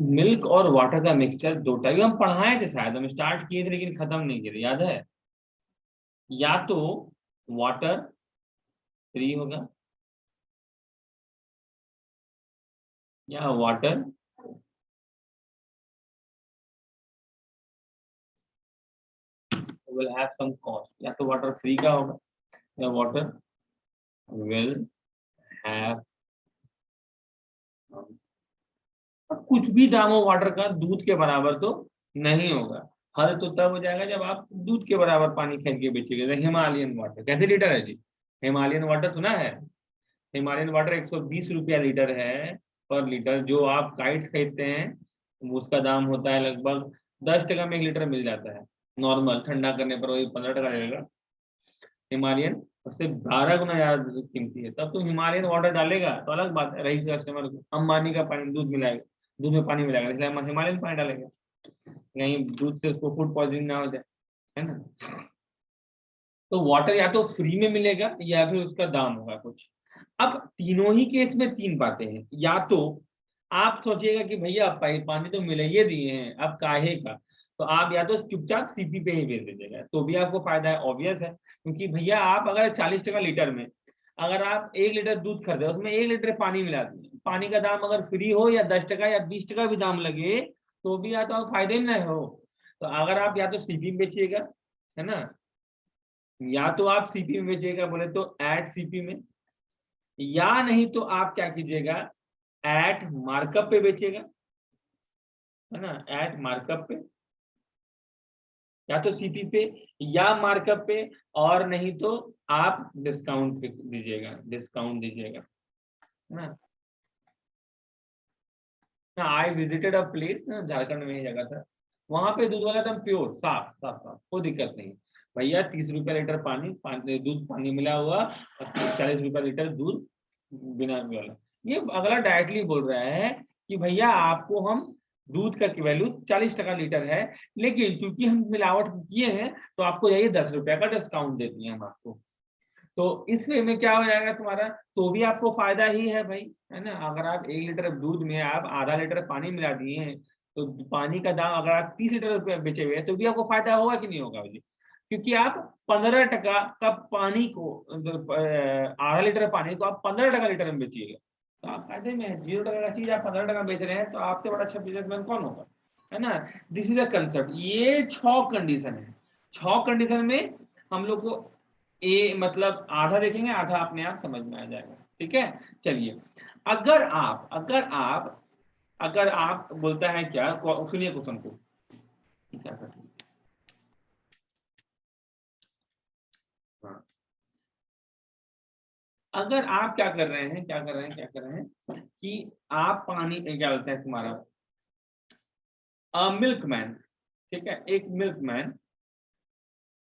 Milk और water का mixture दो टाइप हम पढ़ाए थे, शायद हम स्टार्ट किए थे लेकिन खत्म नहीं किए थे, याद है? या तो वाटर फ्री होगा या water will have some cost, या तो वाटर फ्री का होगा या वाटर विल हैव, अब कुछ भी दाम हो वाटर का दूध के बराबर तो नहीं होगा। हल तो तब हो जाएगा जब आप दूध के बराबर पानी खरीद के बेचेंगे। हिमालयन वाटर कैसे लीटर है जी? हिमालयन वाटर सुना है? हिमालयन वाटर 120 रुपया लीटर है, पर लीटर। जो आप काइट्स खरीदते हैं उसका दाम होता है लगभग 10 टका में 1 लीटर मिल जाता है। नॉर्मल ठंडा करने पर वही 15 टका लगेगा। हिमालयन उससे 12 गुना ज्यादा कीमती है। तब तुम हिमालयन वाटर डालेगा तो अलग बात है, रईस कस्टमर को अंबानी का पानी दूध मिलाएगा, दूध में पानी मिलाएगा, इसलिए हम हिमालयन पानी डालेंगे, कहीं दूध से उसको फूड पॉइजनिंग ना हो जाए, है ना? तो वाटर या तो फ्री में मिलेगा या फिर उसका दाम होगा कुछ। अब तीनों ही केस में तीन बातें हैं। या तो आप सोचिएगा कि भैया पानी तो मिल ही दिए हैं, अब काहे का, तो आप या तो चुपचाप सीपी पे ही भेज दीजिएगा, तो भी आपको फायदा है, ऑब्वियस है। क्योंकि भैया आप अगर 40 टका लीटर में अगर आप 1 लीटर दूध खरीदे उसमें 1 लीटर पानी मिला दिए, पानी का दाम अगर फ्री हो या 10 टका या 20 टका भी दाम लगे, तो भी या तो आप फायदे में ना हो। तो अगर आप या तो सीपी में बेचिएगा, है ना, या तो आप सीपी में बेचिएगा बोले तो एट सीपी में, या नहीं तो आप क्या कीजिएगा एट मार्कअप पे बेचिएगा, है ना, एट मार्कअप पे, या तो सीपी पे या मार्कअप पे, और नहीं तो आप डिस्काउंट पे दीजिएगा, डिस्काउंट दीजिएगा, है ना। I visited a place, Jharkhand में ही जगह था, वहां पे दूध वाला एकदम प्योर साफ साफ साफ, कोई दिक्कत नहीं। भैया 30 रुपया लीटर दूध पानी मिला हुआ, 40 रुपया लीटर दूध बिना वाला। ये अगला डायरेक्टली बोल रहा है कि भैया आपको हम दूध का वैल्यू 40 टका लीटर है, लेकिन क्योंकि हम मिलावट किए हैं तो आपको यही 10 रुपया का डिस्काउंट दे दिए हम आपको। तो इस वे में क्या हो जाएगा तुम्हारा, तो भी आपको फायदा ही है भाई, है ना। अगर आप 1 लीटर दूध में आप आधा लीटर पानी मिला दिए हैं, तो पानी का दाम अगर आप 30 लीटर रुपया बेचे हुए हैं तो भी आपको फायदा होगा कि नहीं होगा भाई? क्योंकि आप 15 टका का पानी को, आधा लीटर पानी को आप 15 टका लीटर में बेचिएगा, तो आप फायदे में है। 0 टका का चीज आप 15 टका बेच रहे हैं, तो आपसे बड़ा अच्छा बिजनेसमैन कौन होगा, है ना। This is a concept. ये 6 कंडीशन है। 6 कंडीशन में हम लोग को मतलब आधा देखेंगे, आधा अपने आप समझ में आ जाएगा, ठीक है। चलिए, अगर आप बोलता है क्या, सुनिए क्वेश्चन को क्या करते हैं। हाँ। अगर आप क्या कर रहे हैं कि आप पानी क्या बोलते हैं तुम्हारा मिल्कमैन, ठीक है, एक मिल्कमैन,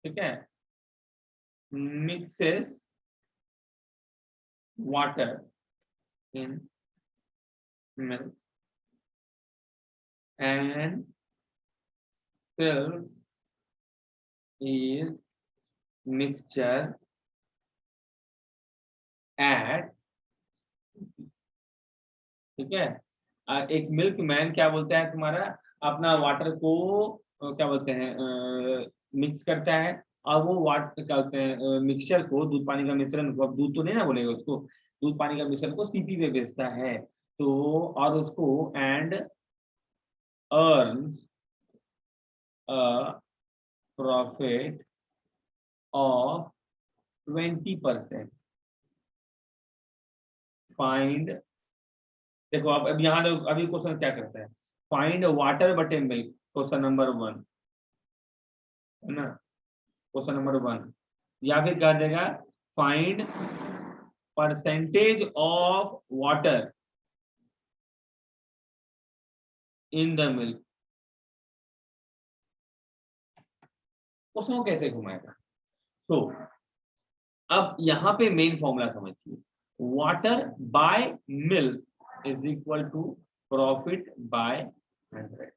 ठीक है, mixes water in milk and fills is mixture at, ठीक है। एक मिल्क मैन क्या बोलता है तुम्हारा, अपना वाटर को क्या बोलते हैं मिक्स करता है, और वो वाटर क्या बोलते हैं मिक्सचर को, दूध पानी का मिश्रण को, अब दूध तो नहीं ना बोलेगा उसको, दूध पानी का मिश्रण को सीपी पे बेचता है, तो और उसको and earns a profit of 20%। Find, देखो आप अब यहाँ देखो, अभी क्वेश्चन क्या करता है, फाइंड वाटर बटे मिल्क, क्वेश्चन नंबर 1, है ना, क्वेश्चन नंबर 1। या फिर कह देगा find percentage of water in the milk. Question को कैसे घुमाएगा, तो अब यहाँ पे मेन फॉर्मूला समझिए, water by milk is equal to profit by 100%।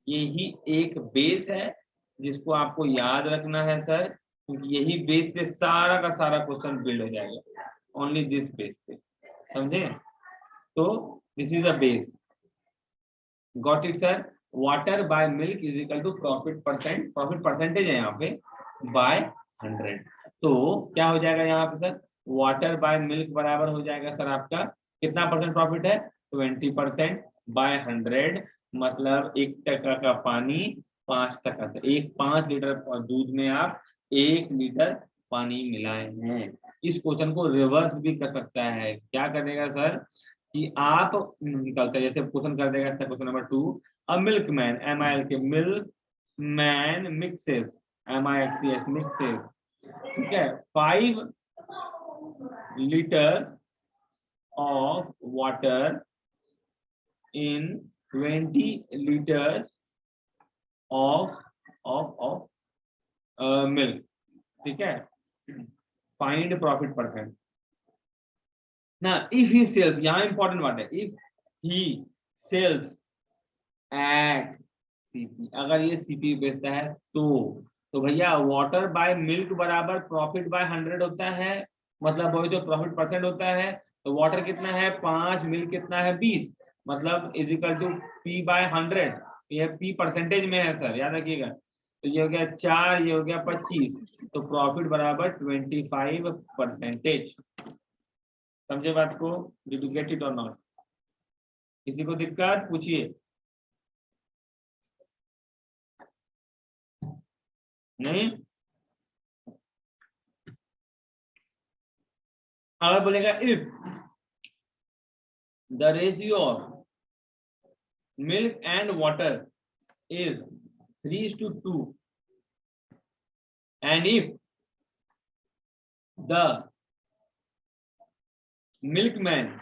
यही एक बेस है जिसको आपको याद रखना है सर, क्योंकि यही बेस पे सारा का सारा क्वेश्चन बिल्ड हो जाएगा, ओनली दिस बेस पे, समझे। तो this is a base, got it sir. Water by milk is equal to profit percent, profit percentage है यहाँ पे बाय 100। तो क्या हो जाएगा यहाँ पे सर, वाटर बाय मिल्क बराबर हो जाएगा सर आपका कितना परसेंट प्रॉफिट है, 20% बाय 100, मतलब 1 टका का पानी 5 टका, तो 5 लीटर दूध में आप 1 लीटर पानी मिलाए हैं। इस क्वेश्चन को रिवर्स भी कर सकता है, क्या करेगा सर कि आप निकलते जैसे क्वेश्चन कर देगा question number 2, a milkman MIL के milk man mixes MIXES mixes, ठीक है, 5 litre of water in 20 litres of milk, ठीक है, फाइंड प्रॉफिट परसेंट ना। इफ ही सेल्स, यहाँ इंपॉर्टेंट बात है, if he sells at CP, अगर ये CP बेचता है तो भैया वाटर बाय मिल्क बराबर प्रॉफिट बाय 100 होता है, मतलब वही जो प्रॉफिट परसेंट होता है। तो वाटर कितना है 5, मिल्क कितना है 20, मतलब is equal to P by 100, ये P परसेंटेज में है सर, याद रखिएगा। तो ये हो गया 4, ये हो गया 25, तो प्रॉफिट बराबर 25%। समझे बात को, did you get it or not? किसी को दिक्कत पूछिए? नहीं? अगर बोलेगा if the ratio of milk and water is 3:2 and if the milkman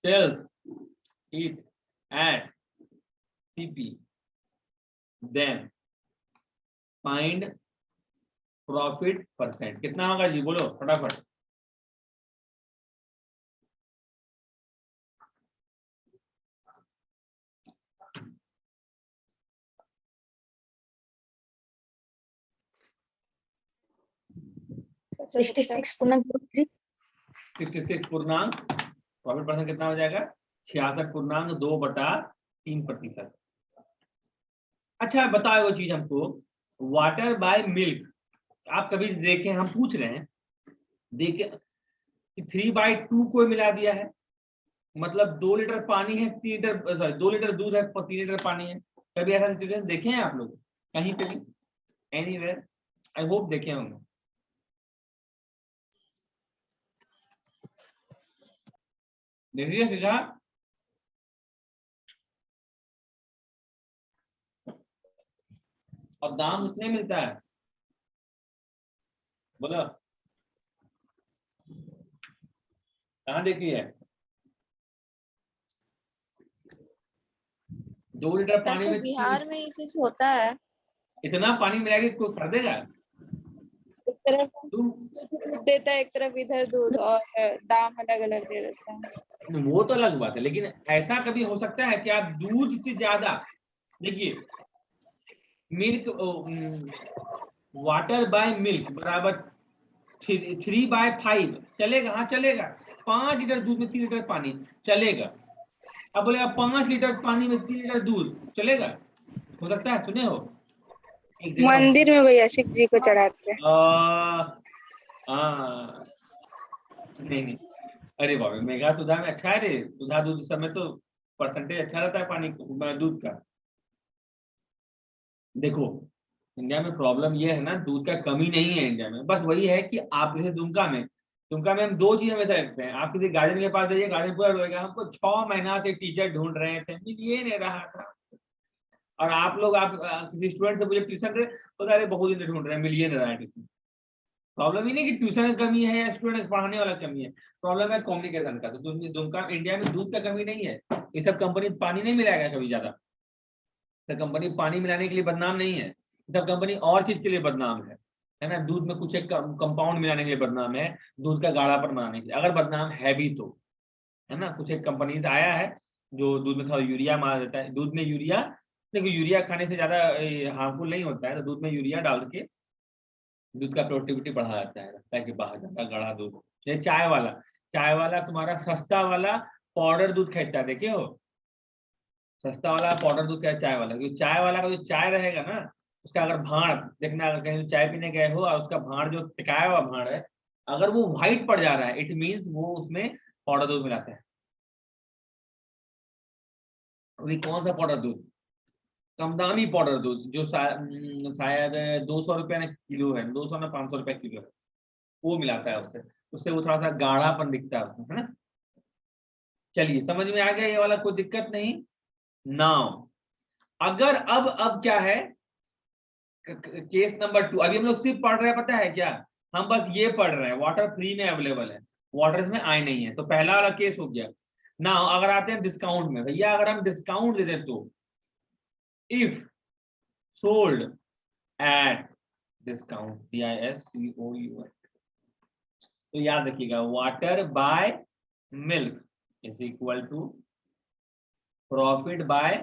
sells it at CP, then find profit percent। कितना होगा जी, बोलो फटाफट। सिक्सटी सिक्स पूर्णांक प्रॉफिट परसेंट कितना हो जाएगा 66.2/3%। अच्छा बताओ वो चीज हमको, वाटर बाय मिल्क आप कभी देखें, हम पूछ रहे हैं, देखे 3/2 को मिला दिया है, मतलब 2 लीटर पानी है 3 लीटर, सॉरी 2 लीटर दूध है 3 लीटर पानी है। कभी ऐसा सिचुएशन देखे हैं आप लोग कहीं पे भी, एनीवेयर? आई होप देखे होंगे। देखिए सीधा, और दाम उतने मिलता है, बोलो कहाँ देखी है? 2 लीटर पानी में बिहार में ये चीज होता है, इतना पानी मिला के कोई कर देगा? एक तरफ तुम दूध देता है, एक तरफ इधर दूध, और दाम अलग अलग दे देता है। वो तो अलग बात है, लेकिन ऐसा कभी हो सकता है कि आप दूध से ज्यादा, देखिए मिल्क वाटर बाय मिल्क बराबर 3/5 चलेगा? हाँ चलेगा। 5 लीटर दूध में 3 लीटर पानी चलेगा। अब बोले 5 लीटर पानी में 3 लीटर दूध चलेगा? हो सकता है, सुने हो? एक जगह मंदिर में भैया शिव जी को चढ़ाते हैं। नहीं, अरे बाबा मेगा सुधा में अच्छा है रे, सुधा दूध समय तो परसेंटेज अच्छा रहता है पानी दूध का। देखो इंडिया में प्रॉब्लम ये है ना, दूध का कमी नहीं है इंडिया में, बस वही है कि आप जैसे दुमका में हम 2 चीजें हमेशा रखते हैं। आप किसी गार्डन के पास जाइए, गार्डन पूरा रहेगा, हमको 6 महीना से टीचर ढूंढ रहे थे, मिल ये नहीं रहा था। और आप लोग किसी स्टूडेंट से मुझे ट्यूशन दे तो अरे बहुत दिन ढूंढ रहे हैं, मिल ये नहीं रहा है ट्यूशन। प्रॉब्लम ही नहीं कि ट्यूशन की कमी है या स्टूडेंट पढ़ाने वाला कमी है, प्रॉब्लम है कम्युनिकेशन का। तो दुमका इंडिया में दूध का कमी नहीं है, ये सब कंपनी पानी नहीं मिलाएगा कभी ज्यादा, तो कंपनी पानी मिलाने के लिए बदनाम नहीं है, सब कंपनी और चीज के लिए बदनाम है ना। दूध में कुछ एक कंपाउंड मिलाने के लिए बदनाम है, दूध का गाढ़ापन बनाने के लिए, अगर बदनाम है भी तो, है ना। कुछ एक कंपनीज आया है जो दूध में थोड़ा यूरिया मार देता है, दूध में यूरिया, देखो यूरिया खाने से ज्यादा हार्मफुल नहीं होता है, तो दूध में यूरिया डाल के दूध का प्रोडक्टिविटी बढ़ा जाता है, लगता है कि बाहर जाता गाढ़ा दूध। ये चाय वाला तुम्हारा सस्ता वाला पाउडर दूध खरीदता है, देखे हो? सस्ता वाला पाउडर दूध क्या, चाय वाला, क्योंकि चाय वाला का जो चाय रहेगा ना, उसका अगर भाड़ देखना, अगर कहीं चाय पीने गए हो और उसका भाड़ जो टिकाया हुआ भाड़ है, अगर वो व्हाइट पड़ जा रहा है, इट मीन्स वो उसमें पाउडर दूध मिलाते हैं। अभी कौन सा पाउडर दूध? कमदानी पाउडर दूध, जो शायद 200 रुपया ना किलो है, 200 ना 500 रुपया किलो है, वो मिलाता है उससे, उससे वो थोड़ा सा गाढ़ापन दिखता है उसमें, है ना? चलिए समझ में आ गया ये वाला, कोई दिक्कत नहीं। नाउ अगर अब क्या है, केस नंबर 2, अभी हम लोग सिर्फ पढ़ रहे हैं, पता है क्या, हम बस ये पढ़ रहे हैं वाटर फ्री में अवेलेबल है, वाटर इसमें आए नहीं है, तो पहला वाला केस हो गया। नाउ अगर आते हैं डिस्काउंट में, भैया अगर हम डिस्काउंट दे दें तो, if sold at discount, DISCOUNT, तो याद रखिएगा water by milk is equal to profit by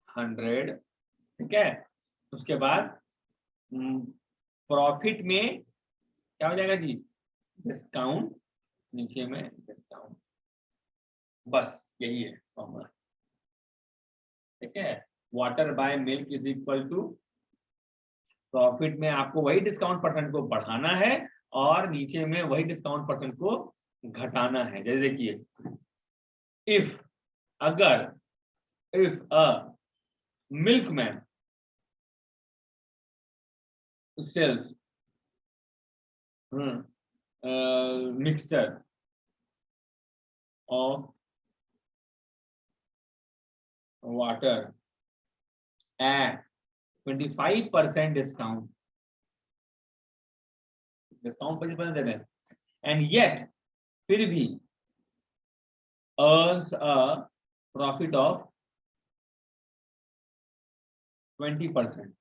100, ठीक है? उसके बाद प्रॉफिट में क्या हो जाएगा जी, डिस्काउंट, नीचे में डिस्काउंट, बस यही है फॉर्मूला, ठीक है? Water by milk is equal to profit में आपको वही डिस्काउंट परसेंट को बढ़ाना है और नीचे में वही डिस्काउंट परसेंट को घटाना है। जैसे देखिए इफ, अगर if a milkman sells mixture of water at 25% discount, discount 25% दे रहे हैं, and yet फिर भी earns a profit of 20%,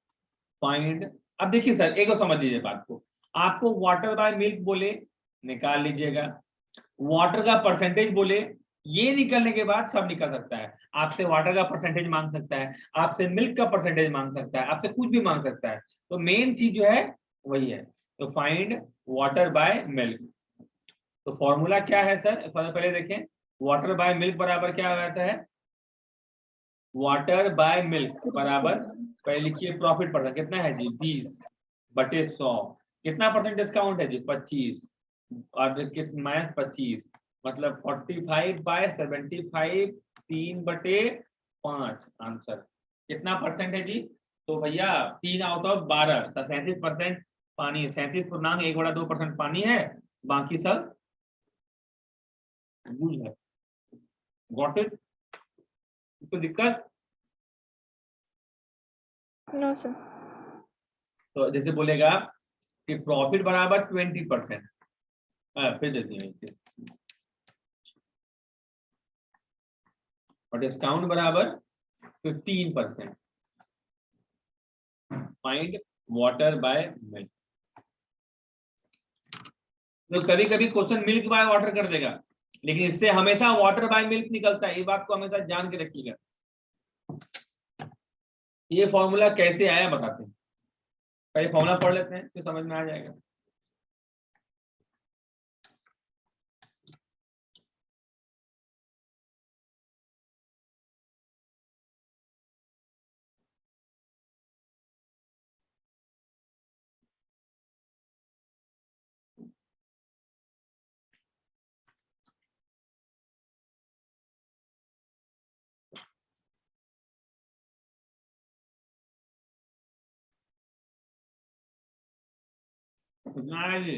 find। अब देखिए सर, एक और समझ लीजिए बात को, आपको वाटर बाय मिल्क बोले, निकाल लीजिएगा, वाटर का परसेंटेज बोले, ये निकलने के बाद सब निकल सकता है। आपसे वाटर का परसेंटेज मांग सकता है, आपसे मिल्क का परसेंटेज मांग सकता है, आपसे कुछ भी मांग सकता है, तो मेन चीज जो है वही है, तो फाइंड वाटर बाय मिल्क। तो फॉर्मूला क्या है सर, सबसे पहले देखें, वाटर बाय मिल्क बराबर क्या आता है, वाटर बाय मिल्क बराबर, पहले लिखिए प्रॉफिट परसेंट कितना है जी, 20/100, कितना परसेंट डिस्काउंट है जी, 25, और माइनस 25 मतलब 45/75, 3/5 आंसर कितना परसेंट है जी, तो भैया 3 आउट ऑफ 12, 37% पानी है, 37 पूर्णांक 1/2% पानी है, बाकी सब दूध है। Got it? तो दिक्कत नो सर। तो जैसे बोलेगा कि प्रॉफिट बराबर 20%, फिर देते हैं, और डिस्काउंट बराबर 15%, फाइंड वाटर बाय मिल्क। तो कभी कभी क्वेश्चन मिल्क बाय वाटर कर देगा, लेकिन इससे हमेशा वाटर बाय मिल्क निकलता है, ये बात को हमेशा जान के रखिएगा। ये फॉर्मूला कैसे आया बताते हैं, पहले फॉर्मूला पढ़ लेते हैं तो समझ में आ जाएगा। कितना आया जी,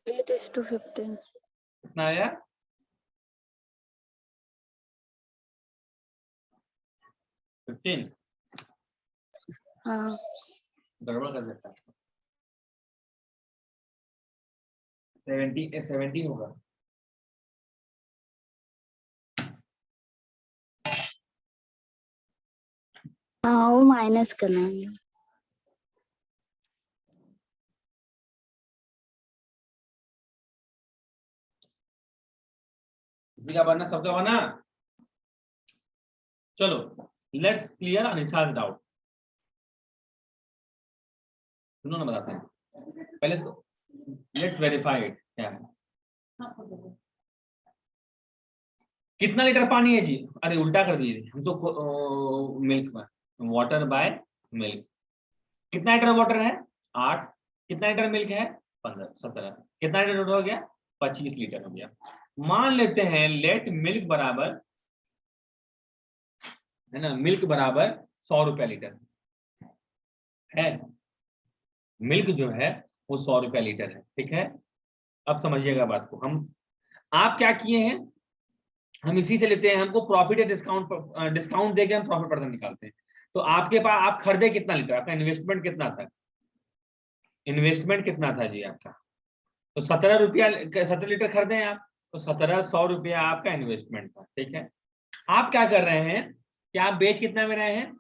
It is to 15। कितना आया, 15, हाँ गड़बड़ कर देता है, 70 होगा। हाँ, वो माइनस करना है। किसी का बनना, सबका बना। चलो लेट्स क्लियर अनिशा's डाउट, सुनो ना बताते हैं। पहले इसको लेट्स वेरीफाई इट क्या है। कितना लीटर पानी है जी? अरे उल्टा कर दिए हम तो मिल्क में वाटर बाय मिल्क। कितना लीटर वाटर है? 8। कितना लीटर मिल्क है? 15 17। कितना लीटर हो गया? 25 लीटर हो गया। मान लेते हैं लेट मिल्क बराबर है ना, मिल्क बराबर 100 रुपया लीटर है। मिल्क जो है वो 100 रुपया लीटर है, ठीक है। अब समझिएगा बात को। हम आप क्या किए हैं, हम इसी से लेते हैं, हमको प्रॉफिट या डिस्काउंट देके हम प्रॉफिट परसेंट निकालते हैं। तो आपके पास आप खरीदे कितना लीटर, आपका इन्वेस्टमेंट कितना था? इन्वेस्टमेंट कितना था जी आपका? तो 17 रुपया, 17 लीटर खरीदे हैं आप, तो 1700 रुपया आपका इन्वेस्टमेंट था, ठीक है। आप क्या कर रहे हैं कि आप बेच कितना में रहे हैं?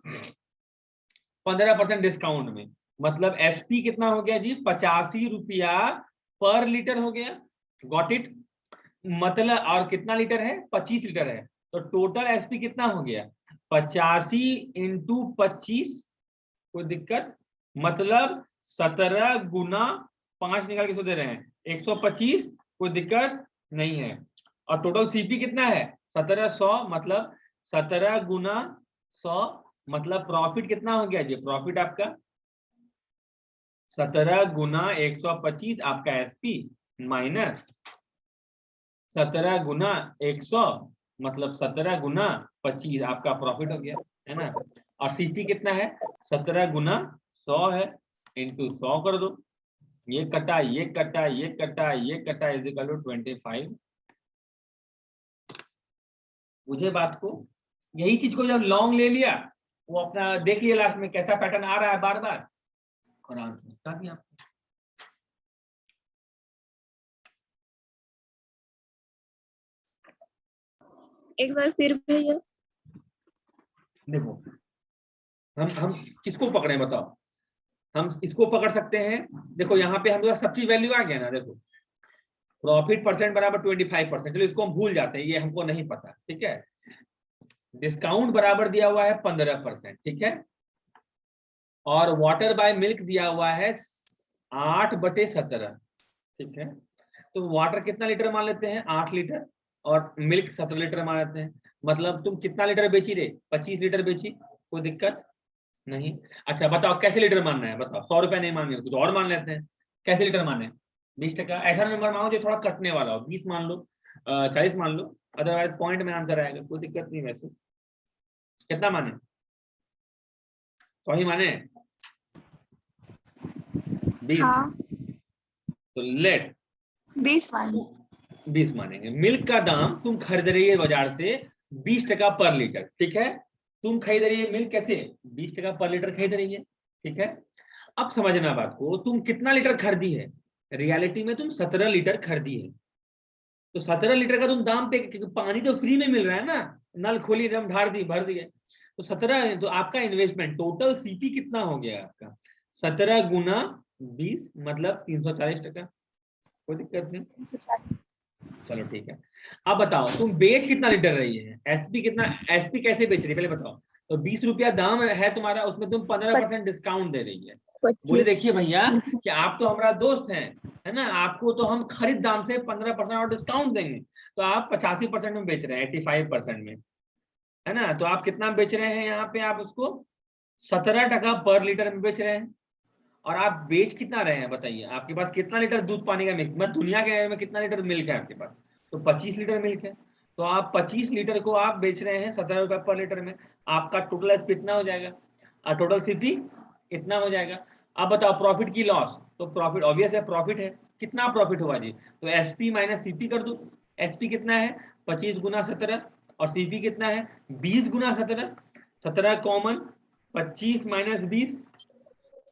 15% डिस्काउंट में। मतलब एसपी कितना हो गया जी? 85 रुपया पर लीटर हो गया। Got it? मतलब और कितना लीटर है? 25 लीटर है। तो टोटल एसपी कितना हो गया? 85 इंटू 25। कोई दिक्कत? मतलब 17 गुना 5 निकाल के सो दे रहे हैं 125। कोई दिक्कत नहीं है। और टोटल सीपी कितना है? 1700। मतलब 17 गुना 100 मतलब प्रॉफिट कितना हो गया जी? प्रॉफिट आपका 17 गुना 125 आपका एसपी माइनस 17 गुना 100 मतलब 17 गुना 25 आपका प्रॉफिट हो गया, है ना। और सीपी कितना है? 17 गुना 100 है, इंटू 100 कर दो। ये कटा, ये कटा, ये कटा, ये कटा, इज इक्वल टू 25। मुझे बात को, यही चीज को जब लॉन्ग ले लिया, वो अपना देख लिया लास्ट में कैसा पैटर्न आ रहा है बार बार, और आंसर बता दिया आपको। एक बार फिर भैया। देखो हम किसको पकड़े बताओ? हम इसको पकड़ सकते हैं। देखो यहाँ पे हम सब चीज वैल्यू आ गया ना। देखो प्रॉफिट परसेंट बराबर 25%, चलो इसको हम भूल जाते हैं, ये हमको नहीं पता, ठीक है। डिस्काउंट बराबर दिया हुआ है 15%, ठीक है। और वाटर बाय मिल्क दिया हुआ है 8/17, ठीक है। तो वाटर कितना लीटर मान लेते हैं? 8 लीटर। और मिल्क 17 लीटर मान लेते हैं। मतलब तुम कितना लीटर बेची रे? 25 लीटर बेची। कोई दिक्कत नहीं। अच्छा बताओ कैसे लीटर मानना है? बताओ 100 रुपया नहीं मानने, कुछ और मान लेते हैं। कैसे लीटर माने? 20%। ऐसा नंबर मानो जो थोड़ा कटने वाला हो, 20 मान लो, 40 मान लो, अदरवाइज पॉइंट में आंसर आएगा, कोई दिक्कत नहीं। वैसे कितना माने? 100 ही माने? 20? हाँ तो लेट 20 मान। 20 मानेंगे। मिल्क का दाम तुम खरीद रही है बाजार से 20% पर लीटर, ठीक है। तुम खरीद रही है मिल्क कैसे? 20% पर लीटर खरीद रही है, ठीक है। अब समझना बात को, तुम कितना लीटर खरीदी है? रियलिटी में तुम 17 लीटर खरीदी है। तो 17 लीटर का तुम दाम पे, क्योंकि पानी तो फ्री में मिल रहा है ना, नल खोली हम ढार दी, भर दिए। तो 17, तो आपका इन्वेस्टमेंट टोटल सीपी कितना हो गया आपका? 17 गुना 20 मतलब 340%। कोई दिक्कत नहीं, चलो ठीक है। अब बताओ तुम बेच कितना लीटर रही है? एसपी कितना? एसपी कैसे बेच रही है पहले बताओ। तो 20 रुपया दाम है तुम्हारा, उसमें तुम 15% डिस्काउंट दे रही है। बोले देखिए भैया कि आप तो हमारा दोस्त हैं, है ना, आपको तो हम खरीद दाम से 15% और डिस्काउंट देंगे। तो आप 85% में बेच रहे हैं, 85% में, है ना। तो आप कितना बेच रहे हैं यहाँ पे? आप उसको 17% पर लीटर में बेच रहे हैं। और आप बेच कितना रहे हैं बताइए? आपके पास कितना लीटर दूध पानी का मिल्क, मतलब दुनिया के में कितना लीटर मिल्क है आपके पास? तो 25 लीटर मिल्क है। तो आप 25 लीटर को आप बेच रहे हैं 17 रुपए पर लीटर में। आपका टोटल एसपी इतना हो जाएगा और टोटल सीपी इतना हो जाएगा। अब बताओ प्रॉफिट की लॉस। तो प्रॉफिट ऑब्वियस है, प्रॉफिट है। कितना प्रॉफिट हुआ जी? तो एसपी माइनस सीपी कर दो। एसपी कितना है? 25 गुना 17। और सीपी कितना है? 20 गुना 17। 17 कॉमन, 25 माइनस 20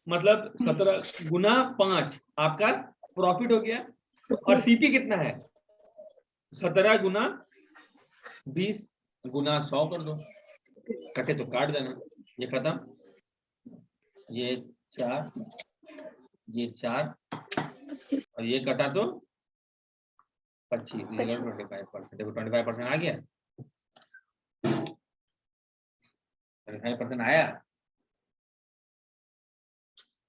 मतलब 17 गुना 5 आपका प्रॉफिट हो गया। और सीपी कितना है? 17 गुना 20 गुना 100 कर दो, कटे तो काट देना। ये खत्म, ये 4, ये 4 और ये कटा तो 25, 25%। देखो 25% आ गया, 25% आया।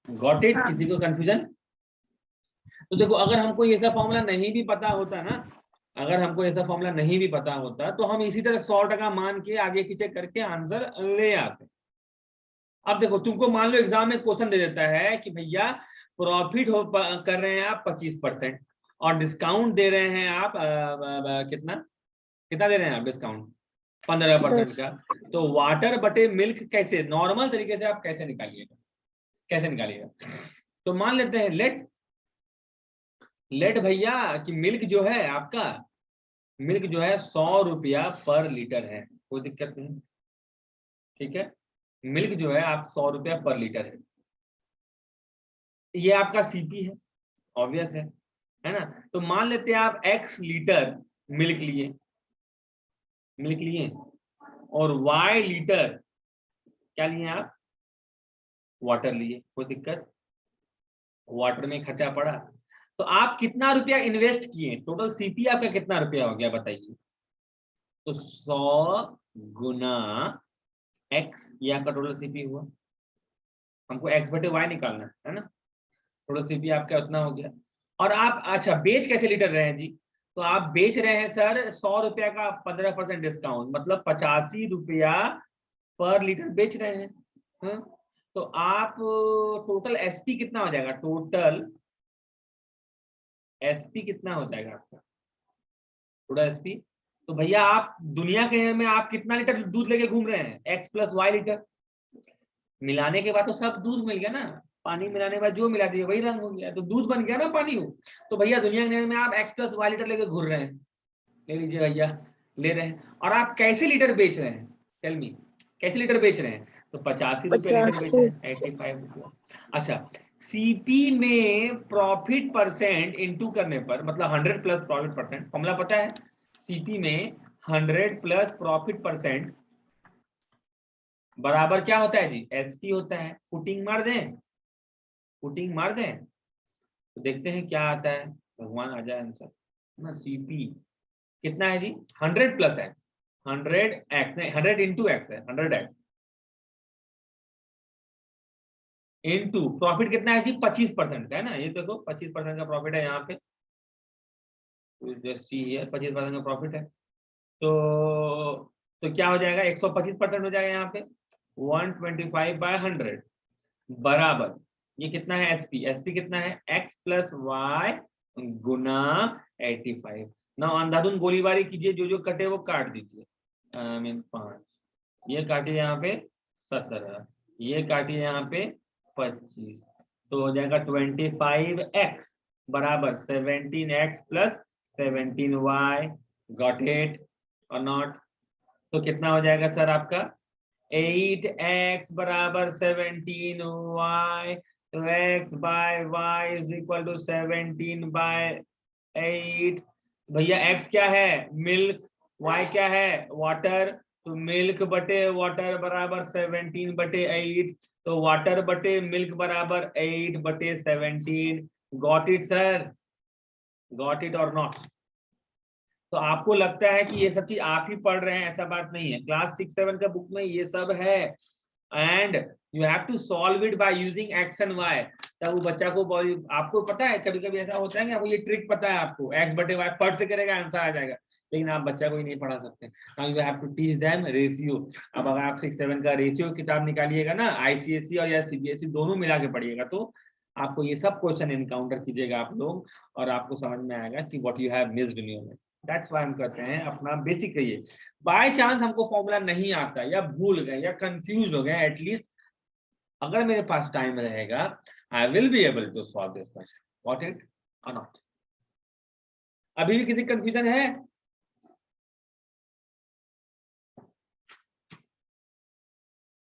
Got it? किसी को कंफ्यूजन? तो देखो अगर हमको ये सब फॉर्मूला नहीं भी पता होता ना, अगर हमको ऐसा फॉर्मूला नहीं भी पता होता तो हम इसी तरह 100% मान के आगे पीछे करके आंसर ले आते। अब देखो तुमको मान लो एग्जाम में क्वेश्चन दे देता है कि भैया प्रॉफिट हो कर रहे हैं आप 25% और डिस्काउंट दे रहे हैं आप कितना कितना दे रहे हैं आप डिस्काउंट 15% का, तो वाटर बटे मिल्क कैसे नॉर्मल तरीके से आप कैसे निकालिएगा, कैसे निकालिएगा? तो मान लेते हैं लेट भैया कि मिल्क जो है आपका, मिल्क जो है 100 रुपया पर लीटर है, कोई दिक्कत नहीं, ठीक है। मिल्क जो है आप 100 रुपया पर लीटर है, ये आपका सीपी है, ऑब्वियस है ना। तो मान लेते हैं आप x लीटर मिल्क लिए और y लीटर क्या लिए आप, वाटर लिए, कोई दिक्कत, वाटर में खर्चा पड़ा। तो आप कितना रुपया इन्वेस्ट किए, टोटल सीपी आपका कितना रुपया हो गया बताइए? तो 100 गुना x, ये आपका टोटल सीपी हुआ। हमको x बटे y निकालना है ना, टोटल सीपी आपका उतना हो गया। और आप अच्छा बेच कैसे लीटर रहे हैं जी? तो आप बेच रहे हैं सर 100 रुपया का 15% डिस्काउंट, मतलब 85 रुपया पर लीटर बेच रहे हैं। हाँ? तो आप टोटल एसपी कितना हो जाएगा, टोटल एसपी कितना हो जाएगा आपका, टोटल एसपी? तो भैया आप दुनिया के में आप कितना लीटर दूध लेके घूम रहे हैं, x प्लस वाई लीटर, मिलाने के बाद तो सब दूध मिल गया ना, पानी मिलाने के बाद जो मिला दिया वही रंग हो गया, तो दूध बन गया ना पानी हो। तो भैया दुनिया में आप x प्लस वाई लीटर लेके घूर रहे हैं, ले लीजिए भैया, ले रहे हैं। और आप कैसे लीटर बेच रहे हैं, टेल मी, कैसे लीटर बेच रहे हैं? तो 85 रुपये लीटर बेच रहे हैं, 85 रुपया। अच्छा सीपी में प्रॉफिट परसेंट इंटू करने पर, मतलब 100 प्लस प्रॉफिट परसेंट, फॉर्मूला पता है? सीपी में 100 प्लस प्रॉफिट परसेंट बराबर क्या होता है जी, एसपी होता है। पुटिंग मार दें, पुटिंग मार दें तो देखते हैं क्या आता है, भगवान आ जाए आंसर ना। सीपी कितना है जी, 100 प्लस एक्स, 100x नहीं 100 इंटू एक्स है, 100x इंटू प्रॉफिट कितना है जी, 25% का है ना, ये देखो 25% का प्रॉफिट है यहाँ पे, 25% का प्रॉफिट है। तो क्या हो जाएगा, 125% हो जाएगा यहाँ पे, 125/100 बराबर, ये कितना है एसपी, एसपी कितना है x प्लस वाई गुना 85। ना अंधाधुन गोलीबारी कीजिए, जो जो कटे वो काट दीजिए, 5, ये काटिए यहाँ पे 17, ये काटिए यहाँ पे 25, तो हो जाएगा 25x बराबर 17x plus 17y, got it or not? तो कितना हो जाएगा सर आपका 8x बराबर 17y, तो x by y is equal to 17/8। भैया x क्या है, मिल्क, y क्या है, वाटर, तो मिल्क बटे वाटर बराबर 17/8, तो वाटर बटे मिल्क बराबर 8/17। Got it sir, got it or not? तो आपको लगता है कि ये सब चीज आप ही पढ़ रहे हैं, ऐसा बात नहीं है, क्लास 6-7 का बुक में ये सब है, and you have to solve it by using X and Y. तब वो बच्चा को, आपको पता है कभी कभी ऐसा होता है कि आपको ये ट्रिक पता है, आपको एक्स बटे वाई पढ़ से करेगा आंसर आ जाएगा, लेकिन आप बच्चा को ही नहीं पढ़ा सकते। Now you have to teach them ratio. अब अगर आप 6-7 का रेशियो किताब निकालिएगा ना, आईसीएसई और या सीबीएसई दोनों मिला के पढ़िएगा, तो आपको ये सब क्वेश्चन एनकाउंटर कीजिएगा आप लोग, और आपको समझ में आएगा कि what you have missed in your. That's why हम कहते हैं अपना बेसिक करिए। बाय चांस हमको फॉर्मूला नहीं आता या भूल गए या कंफ्यूज हो गए, एटलीस्ट अगर मेरे पास टाइम रहेगा I will be able to solve this question, whether or not? अभी भी किसी कंफ्यूजन है?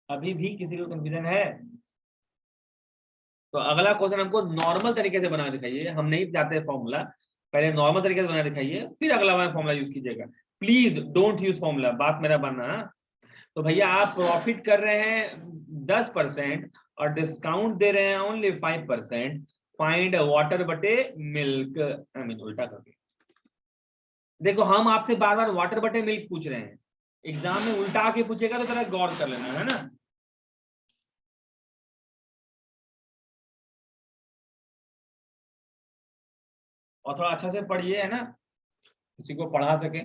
अभी भी किसी को कंफ्यूजन है? तो अगला क्वेश्चन हमको नॉर्मल तरीके से बना दिखाइए, हम नहीं जाते फॉर्मूला, पहले नॉर्मल तरीके से बना दिखाइए, फिर अगला वाला फॉर्मूला यूज कीजिएगा। प्लीज डोंट यूज फॉर्मूला, बात मेरा बनना। तो भैया आप प्रॉफिट कर रहे हैं 10% और डिस्काउंट दे रहे हैं ओनली 5%, फाइंड वाटर बटे मिल्क, आई मीन उल्टा करके। देखो हम आपसे बार बार वाटर बटे मिल्क पूछ रहे हैं, एग्जाम में उल्टा के पूछेगा तो जरा गौर कर लेना, है ना। और थोड़ा अच्छा से पढ़िए, है ना, किसी को पढ़ा सके।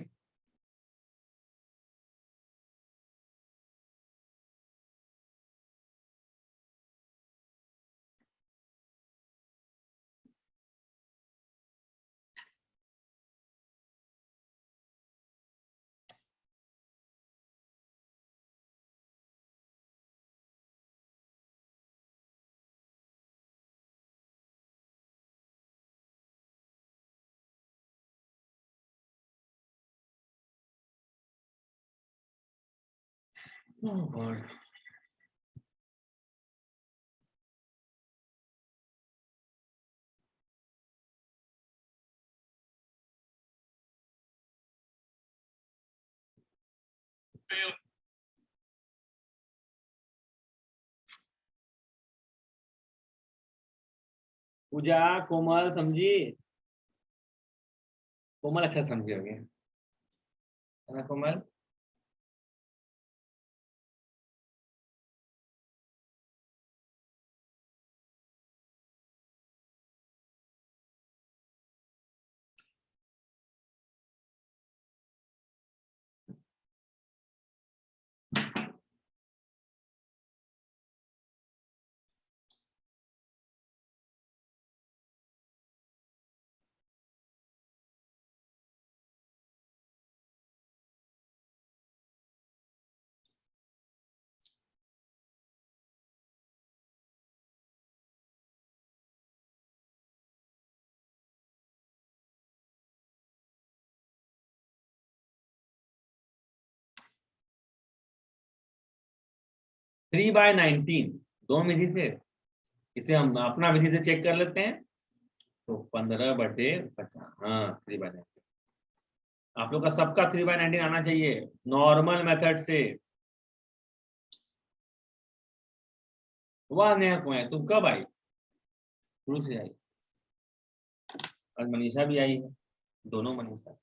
Oh God. पूजा, कोमल समझी, कोमल अच्छा समझी होगी, है ना कोमल? थ्री बाय 19 दो विधि से, इसे हम अपना विधि से चेक कर लेते हैं। तो 15/50, हाँ 3/19। आप लोग का सबका 3/19 आना चाहिए नॉर्मल मेथड से। वाह नेहा कुमार, तुम कब आई? शुरू से आई? आज मनीषा भी आई है, दोनों मनीषा।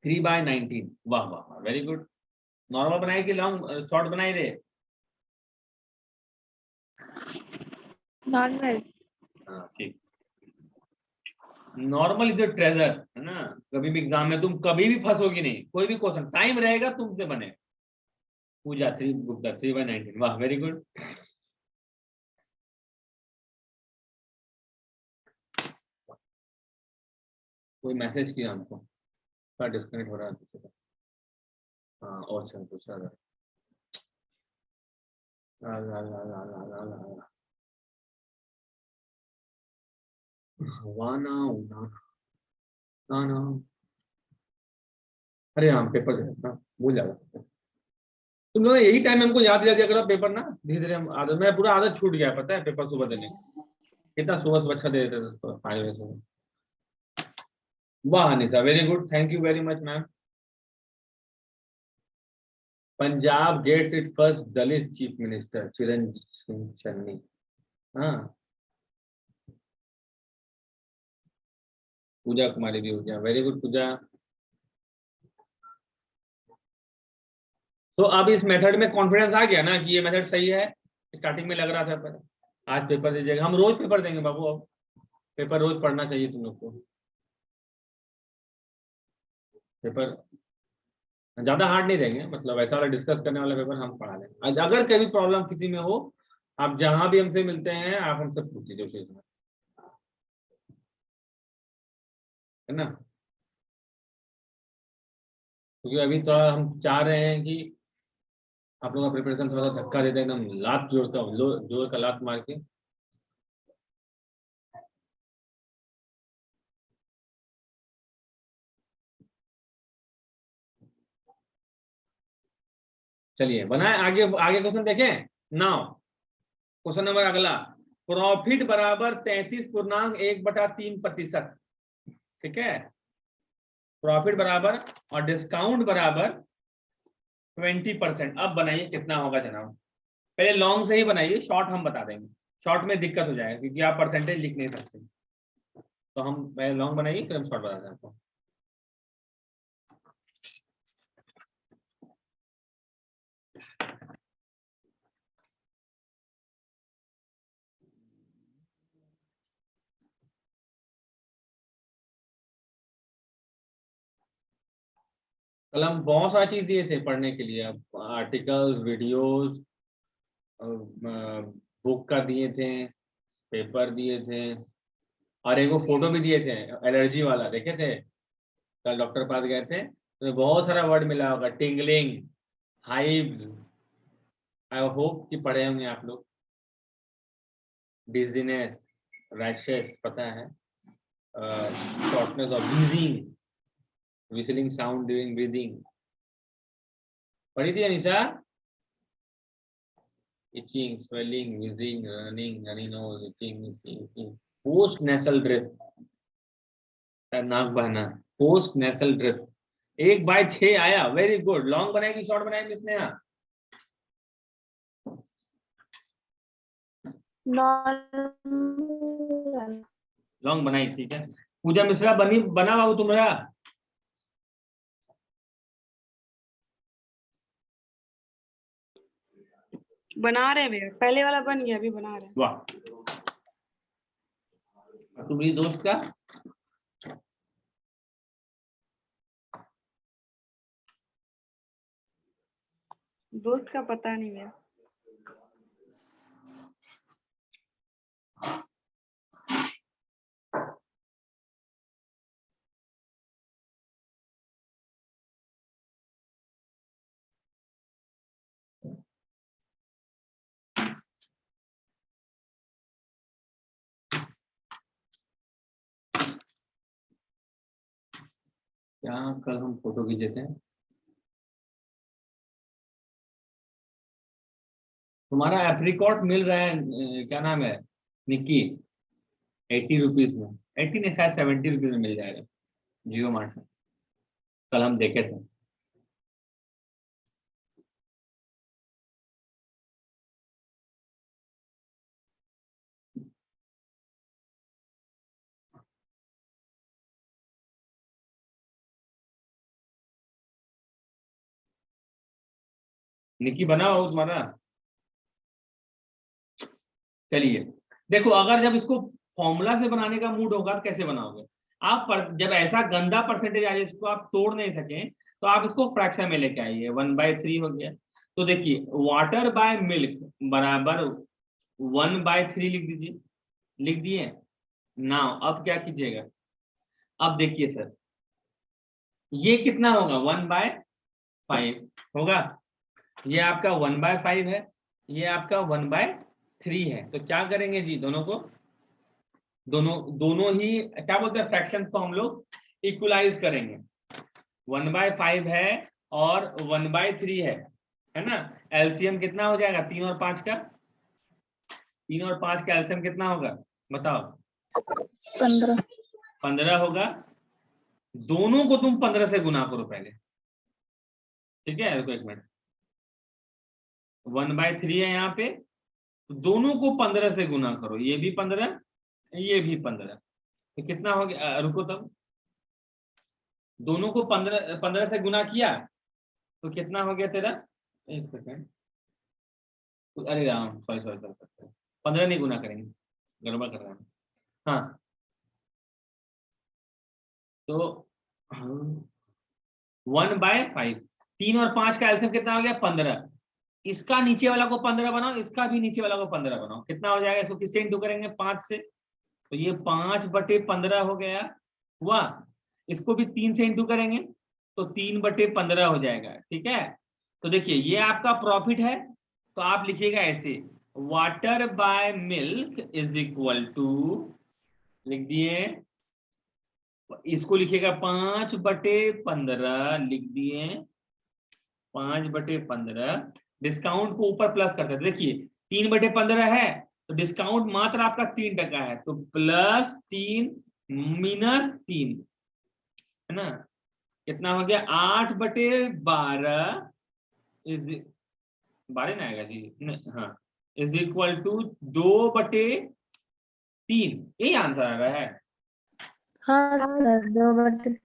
थ्री बाय 19, वाह वाह, वेरी गुड। नॉर्मल बनाए कि लॉन्ग शॉर्ट बनाए रे? नॉर्मल। हाँ ठीक। नॉर्मल इज द ट्रेजर, है ना। कभी भी एग्जाम में तुम कभी भी फंसोगी नहीं, कोई भी क्वेश्चन टाइम रहेगा तुमसे बने। पूजा 3/19, वाह वेरी गुड। कोई मैसेज किया हमको, क्या डिस्कनेक्ट हो रहा है किसी का? हाँ और चल दूसरा ला ला ला ला ला ला ला ला। वाना उना ना ना। अरे हाँ पेपर देना भूल जाएगा। तुम लोग यही टाइम हमको याद दिला दिया करो पेपर ना, धीरे धीरे हम आदत, मेरा पूरा आदत छूट गया पता है पेपर सुबह देने का। कितना सुबह अच्छा दे देते थे 5 बजे सुबह। वाह Anisha, very good, thank you very much ma'am. Punjab gets it first Dalit chief minister Chiranjeev Singh Channi. हाँ पूजा कुमारी भी हो गया, वेरी गुड पूजा। तो अब इस मेथड में कॉन्फिडेंस आ गया ना कि ये मेथड सही है। स्टार्टिंग में लग रहा था पर आज पेपर दीजिएगा, हम रोज पेपर देंगे बाबू। अब पेपर रोज पढ़ना चाहिए तुम लोग को। पेपर ज्यादा हार्ड नहीं देंगे, मतलब ऐसा वाला डिस्कस करने वाला पेपर हम पढ़ा देंगे। अगर कभी प्रॉब्लम किसी में हो, आप जहां भी हमसे मिलते हैं आप हमसे पूछ लीजिए उस चीज में, है ना। क्योंकि अभी तो हम चाह रहे हैं कि आप लोग का प्रिपरेशन थोड़ा सा धक्का देते एकदम लात जोड़ का जोर का लात मार के। चलिए बनाए आगे आगे क्वेश्चन देखें। नाउ क्वेश्चन नंबर अगला, प्रॉफिट बराबर 33.1/3%। ठीक है, प्रॉफिट बराबर और डिस्काउंट बराबर 20%। अब बनाइए कितना होगा जनाब। पहले लॉन्ग से ही बनाइए, शॉर्ट हम बता देंगे, शॉर्ट में दिक्कत हो जाएगा क्योंकि आप परसेंटेज लिख नहीं सकते। तो हम पहले लॉन्ग बनाइए फिर हम शॉर्ट बताते हैं आपको। कल हम बहुत सारी चीज दिए थे पढ़ने के लिए, आर्टिकल्स, वीडियोस, बुक का दिए थे, पेपर दिए थे, और एक वो फोटो भी दिए थे एलर्जी वाला, देखे थे? कल डॉक्टर पास गए थे तो बहुत सारा वर्ड मिला होगा, टिंगलिंग, हाइव्स, आई होप कि पढ़े होंगे आप लोग। डिजीनेस, रैशेस पता है, shortness of breathing, whistling sound during breathing, पढ़ी थी Anisha? Itching, swelling, wheezing, runny nose, itching. Post nasal drip, नाक बहना, पोस्ट नेसल ड्रिप। 1/6 आया, वेरी गुड। लॉन्ग बनाएगी शॉर्ट बनाएगी मिस नेहा? लॉन्ग बनाई, ठीक है। पूजा मिश्रा बना बाबू तुम्हारा? बना रहे भैया, पहले वाला बन गया, अभी बना रहे हैं। वाह, तुम्हारी दोस्त का? दोस्त का पता नहीं भैया। क्या कल हम फोटो खींचे थे? तुम्हारा एप्रिकॉट मिल रहा है, क्या नाम है निक्की? 80 रुपीज में, 80 नहीं शायद 70 रुपीज में मिल जाएगा जियो मार्ट में, कल हम देखे थे। निक्की बनाओ तुम्हारा। चलिए देखो, अगर जब इसको फॉर्मूला से बनाने का मूड होगा तो कैसे बनाओगे आप? जब ऐसा गंदा परसेंटेज आ जाए जिसको आप तोड़ नहीं सके, तो आप इसको फ्रैक्शन में लेके आइए। 1/3 हो गया, तो देखिए वाटर बाय मिल्क बराबर 1/3 लिख दीजिए। लिख दिए ना? अब क्या कीजिएगा, अब देखिए सर, ये कितना होगा? 1/5 होगा। ये आपका 1/5 है, ये आपका 1/3 है। तो क्या करेंगे जी, दोनों ही क्या बोलते हैं, फ्रैक्शन को हम लोग इक्वलाइज करेंगे। 1/5 है और 1/3 है ना? एलसीएम कितना हो जाएगा 3 और 5 का? 3 और 5 का एलसीएम कितना होगा बताओ? 15 होगा। दोनों को तुम 15 से गुना करो पहले, ठीक है? रुको एक मिनट, 1/3 है यहाँ पे, तो दोनों को 15 से गुना करो, ये भी 15, ये भी 15, तो कितना हो गया? रुको, तब दोनों को 15 से गुना किया तो कितना हो गया तेरा? एक सेकेंड, अरे राम, सॉरी 15 नहीं गुना करेंगे, गड़बड़ कर रहा हूँ। हाँ, तो 1/5, 3 और 5 का एलसीएम कितना हो गया? 15। इसका नीचे वाला को 15 बनाओ, इसका भी नीचे वाला को 15 बनाओ, कितना हो जाएगा? इसको किससे इंटू करेंगे? 5 से, तो ये 5/15 हो गया हुआ। इसको भी 3 से इंटू करेंगे तो 3/15 हो जाएगा, ठीक है? तो देखिए ये आपका प्रॉफिट है, तो आप लिखिएगा ऐसे, water by milk is equal to, लिख दिए, इसको लिखिएगा 5/15, लिख दिए 5/15। डिस्काउंट को ऊपर प्लस करते हैं, देखिए 3/15 है तो डिस्काउंट मात्र आपका 3% है, तो +3 -3, है ना? कितना हो गया? 8/12 इज 12 ना आएगा जी, हाँ, इज इक्वल टू 2/3। यही आंसर आ रहा है। हाँ सर, 2/3।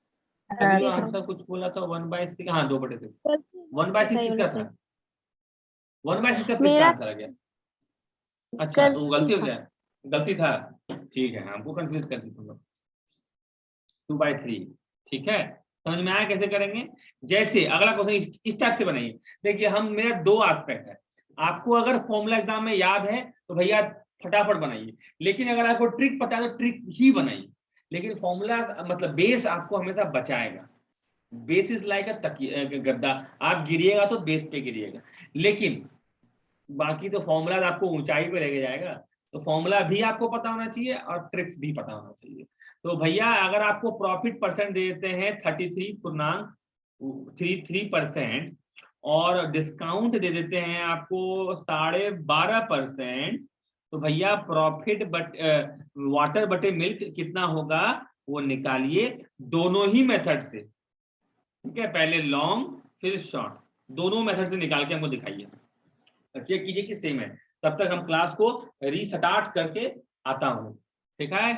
अभी जो आंसर कुछ बोला था 1/6, हाँ 2/6, 1/6 किसका था? 1/6 का फिर आंसर आ गया। अच्छा, तो गलती हो गया, गलती था, ठीक है, हमको कंफ्यूज कर दी तुम लोग। 2/3, ठीक है। समझ में आया कैसे करेंगे? जैसे अगला क्वेश्चन इस टाइप से बनाइए। देखिए हम मेरा दो एस्पेक्ट है, आपको अगर फॉर्मूला एग्जाम में याद है तो भैया फटाफट बनाइए, लेकिन अगर आपको ट्रिक पता है तो ट्रिक ही बनाइए, लेकिन फॉर्मूला मतलब बेस आपको हमेशा बचाएगा। बेस इज लाइक अ गद्दा, आप गिरिएगा तो बेस पे गिरिएगा, लेकिन बाकी तो फॉर्मूला आपको ऊंचाई पे लेके जाएगा। तो फॉर्मूला भी आपको पता होना चाहिए और ट्रिक्स भी पता होना चाहिए। तो भैया अगर आपको प्रॉफिट परसेंट दे देते हैं 33.33% और डिस्काउंट दे देते हैं आपको 12.5%, तो भैया प्रॉफिट वाटर बटे मिल्क कितना होगा वो निकालिए दोनों ही मेथड से। ठीक है, पहले लॉन्ग फिर शॉर्ट, दोनों मेथड से निकाल के हमको दिखाइए, चेक कीजिए कि सेम है। तब तक हम क्लास को रीस्टार्ट करके आता हूं, ठीक है।